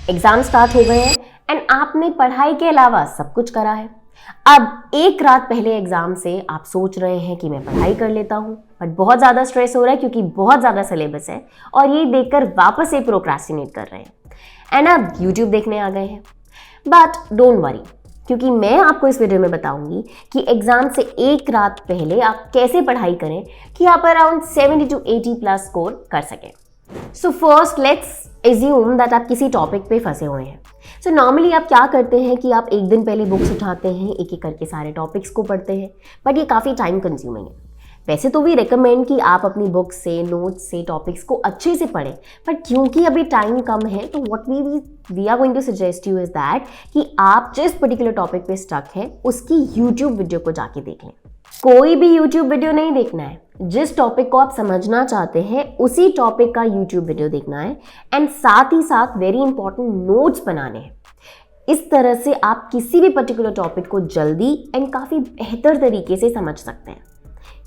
Exam start हो गए हैं एंड आपने पढ़ाई के अलावा सब कुछ करा है। अब एक रात पहले एग्जाम से आप सोच रहे हैं कि मैं पढ़ाई कर लेता हूँ, बट बहुत ज़्यादा स्ट्रेस हो रहा है क्योंकि बहुत ज़्यादा सिलेबस है और ये देखकर वापस से प्रोक्रेस्टिनेट कर रहे हैं एंड अब यूट्यूब देखने आ गए हैं। बट डोंट वरी, क्योंकि मैं आपको इस वीडियो में बताऊंगी कि एग्जाम से एक रात पहले आप कैसे पढ़ाई करें कि आप अराउंड 70 to 80 प्लस स्कोर कर सकें। So first let's assume that आप किसी टॉपिक पे फंसे हुए हैं। सो नॉर्मली आप क्या करते हैं कि आप एक दिन पहले बुक्स उठाते हैं, एक एक करके सारे टॉपिक्स को पढ़ते हैं, बट ये काफ़ी टाइम कंज्यूमिंग है। वैसे तो वी रिकमेंड कि आप अपनी बुक्स से, नोट्स से टॉपिक्स को अच्छे से पढ़ें, बट क्योंकि अभी टाइम कम है तो what we are going to suggest you is that कि आप जिस पर्टिकुलर टॉपिक पे स्टक हैं उसकी यूट्यूब वीडियो को जाके देख लें। कोई भी यूट्यूब वीडियो नहीं देखना है, जिस टॉपिक को आप समझना चाहते हैं उसी टॉपिक का यूट्यूब वीडियो देखना है एंड साथ ही साथ वेरी इंपॉर्टेंट नोट्स बनाने हैं। इस तरह से आप किसी भी पर्टिकुलर टॉपिक को जल्दी एंड काफ़ी बेहतर तरीके से समझ सकते हैं,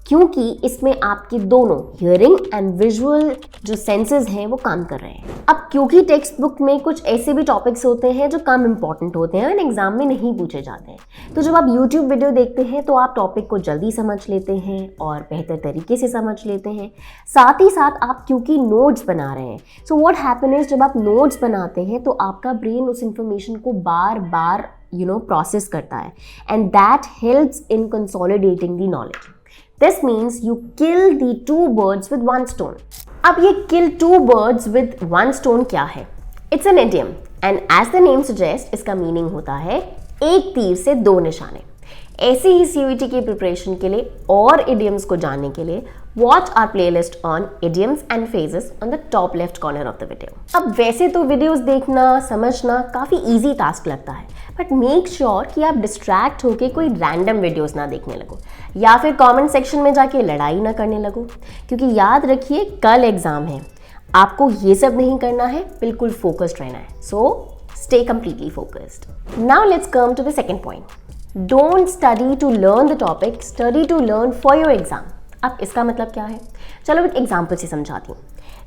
क्योंकि इसमें आपकी दोनों हियरिंग एंड विजुअल जो सेंसेस हैं वो काम कर रहे हैं। अब क्योंकि टेक्स्ट बुक में कुछ ऐसे भी टॉपिक्स होते हैं जो कम इंपॉर्टेंट होते हैं एंड एग्जाम में नहीं पूछे जाते हैं, तो जब आप यूट्यूब वीडियो देखते हैं तो आप टॉपिक को जल्दी समझ लेते हैं और बेहतर तरीके से समझ लेते हैं। साथ ही साथ आप क्योंकि नोट्स बना रहे हैं, सो व्हाट हैपन इज जब आप नोट्स बनाते हैं तो आपका ब्रेन उस इंफॉर्मेशन को बार बार प्रोसेस करता है and that helps in consolidating the knowledge. This means you kill the two birds with one stone. अब ये kill two birds with one stone क्या है? It's an idiom and as the name suggests, इसका meaning होता है एक तीर से दो निशाने। ऐसे ही CUET की प्रिपरेशन के लिए और idioms को जानने के लिए watch our playlist on idioms and phrases on the top left corner of the video. अब वैसे तो वीडियोस देखना, समझना काफ़ी इजी टास्क लगता है, बट मेक श्योर कि आप डिस्ट्रैक्ट होके कोई रैंडम वीडियोस ना देखने लगो या फिर कमेंट सेक्शन में जाके लड़ाई ना करने लगो, क्योंकि याद रखिए कल एग्जाम है, आपको ये सब नहीं करना है, बिल्कुल फोकस्ड रहना है। So stay completely focused. Now let's come to the second point. Don't study to learn the topic, study to learn for your exam. अब इसका मतलब क्या है, चलो एक एग्जाम्पल से समझाती हूँ।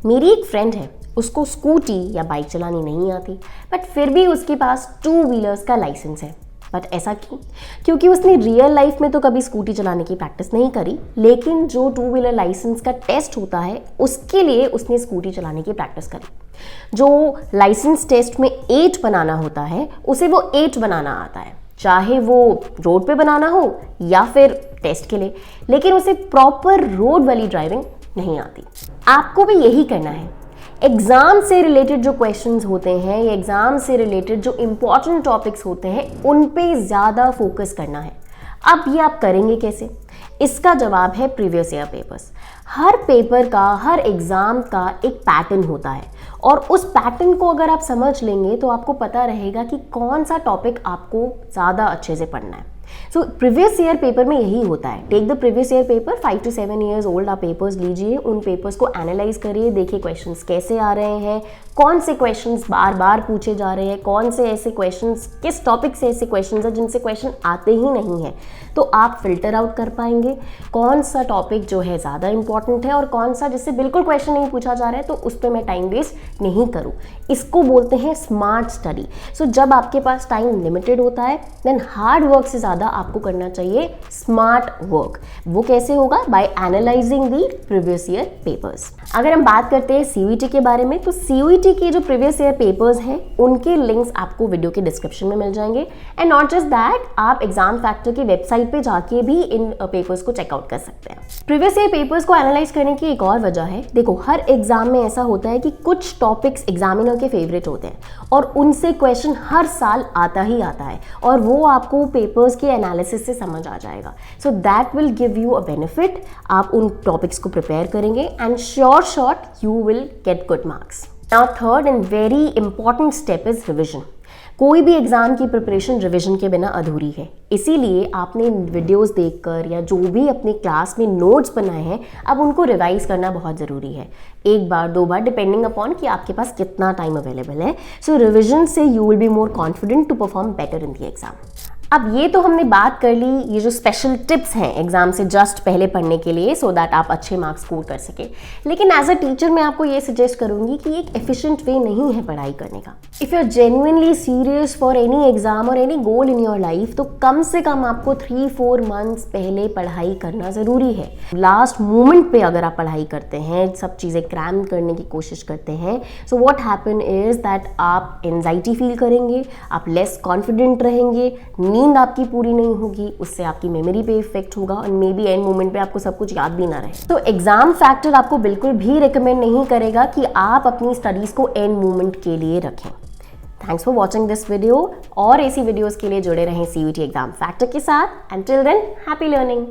मेरी एक फ्रेंड है, उसको स्कूटी या बाइक चलानी नहीं आती, बट फिर भी उसके पास 2 व्हीलर्स का लाइसेंस है। बट ऐसा क्यों? क्योंकि उसने रियल लाइफ में तो कभी स्कूटी चलाने की प्रैक्टिस नहीं करी, लेकिन जो 2 व्हीलर लाइसेंस का टेस्ट होता है उसके लिए उसने स्कूटी चलाने की प्रैक्टिस करी। जो लाइसेंस टेस्ट में 8 बनाना होता है उसे वो 8 बनाना आता है, चाहे वो रोड पे बनाना हो या फिर टेस्ट के लिए, लेकिन उसे प्रॉपर रोड वाली ड्राइविंग नहीं आती। आपको भी यही करना है। एग्ज़ाम से रिलेटेड जो क्वेश्चंस होते हैं या एग्ज़ाम से रिलेटेड जो इम्पॉर्टेंट टॉपिक्स होते हैं उन पे ज़्यादा फोकस करना है। अब ये आप करेंगे कैसे? इसका जवाब है प्रीवियस ईयर पेपर्स। हर पेपर का, हर एग्ज़ाम का एक पैटर्न होता है और उस पैटर्न को अगर आप समझ लेंगे तो आपको पता रहेगा कि कौन सा टॉपिक आपको ज़्यादा अच्छे से पढ़ना है। सो प्रीवियस ईयर पेपर में यही होता है। Take the previous year paper, 5 to 7 years old आप पेपर्स लीजिए, उन पेपर्स को एनालाइज करिए, देखिए क्वेश्चंस कैसे आ रहे हैं, कौन से क्वेश्चंस बार बार पूछे जा रहे हैं, कौन से ऐसे क्वेश्चंस, किस टॉपिक से ऐसे क्वेश्चंस हैं जिनसे क्वेश्चन आते ही नहीं हैं, तो आप फिल्टर आउट कर पाएंगे कौन सा टॉपिक जो है ज़्यादा इंपॉर्टेंट है और कौन सा जिससे बिल्कुल क्वेश्चन नहीं पूछा जा रहा है तो उस पर मैं टाइम वेस्ट नहीं करूँ। इसको बोलते हैं स्मार्ट स्टडी। सो जब आपके पास टाइम लिमिटेड होता है देन हार्ड वर्क से ज़्यादा आपको करना चाहिए स्मार्ट वर्क। वो कैसे होगा? By analysing the previous year papers. अगर हम बात करते हैं CUET के बारे में, तो CUET के जो प्रीवियस ईयर पेपर्स हैं उनके लिंक्स आपको वीडियो के डिस्क्रिप्शन में मिल जाएंगे एंड नॉट जस्ट दैट, आप एग्जाम फैक्टर की वेबसाइट पे जाके भी इन पेपर्स को चेकआउट कर सकते हैं। प्रीवियस ईयर पेपर्स को एनालाइज करने की एक और वजह है, देखो हर एग्जाम में ऐसा होता है कि कुछ टॉपिक्स एग्जामिनर के फेवरेट होते हैं और उनसे क्वेश्चन हर साल आता ही आता है और वो आपको पेपर्स के एनालिसिस से समझ आ जाएगा। So that will give you a benefit. आप उन टॉपिक्स को प्रिपेयर करेंगे and sure you will get good marks. Now third and very important step is revision. कोई भी एग्जाम की प्रिपरेशन रिवीजन के बिना अधूरी है, इसीलिए आपने वीडियोस देखकर या जो भी अपने क्लास में नोट्स बनाए हैं अब उनको रिवाइज करना बहुत ज़रूरी है, 1 बार 2 बार डिपेंडिंग अपॉन कि आपके पास कितना टाइम अवेलेबल है। सो रिविजन से you will be more confident to perform better in the exam. अब ये तो हमने बात कर ली ये जो स्पेशल टिप्स हैं एग्जाम से जस्ट पहले पढ़ने के लिए सो दैट आप अच्छे मार्क्स स्कोर कर सके। लेकिन एज अ टीचर मैं आपको ये सजेस्ट करूंगी कि एक एफिशिएंट वे नहीं है पढ़ाई करने का। If you are genuinely serious for any exam और any goal in your life तो कम से कम आपको 3-4 मंथ्स पहले पढ़ाई करना ज़रूरी है। लास्ट मोमेंट पे अगर आप पढ़ाई करते हैं, सब चीज़ें क्रैम करने की कोशिश करते हैं, so what happen is that आप एंजाइटी फील करेंगे, आप लेस कॉन्फिडेंट रहेंगे, नींद आपकी पूरी नहीं होगी, उससे आपकी मेमोरी पे इफेक्ट होगा और मे बी एंड मोमेंट पे आपको सब कुछ याद भी ना रहे। तो एग्जाम फैक्टर आपको बिल्कुल भी रिकमेंड नहीं करेगा कि आप अपनी स्टडीज को एंड मोमेंट के लिए रखें। Thanks for watching this video और ऐसी वीडियोस के लिए जुड़े रहें CUET एग्जाम फैक्टर के साथ। Until then, happy learning!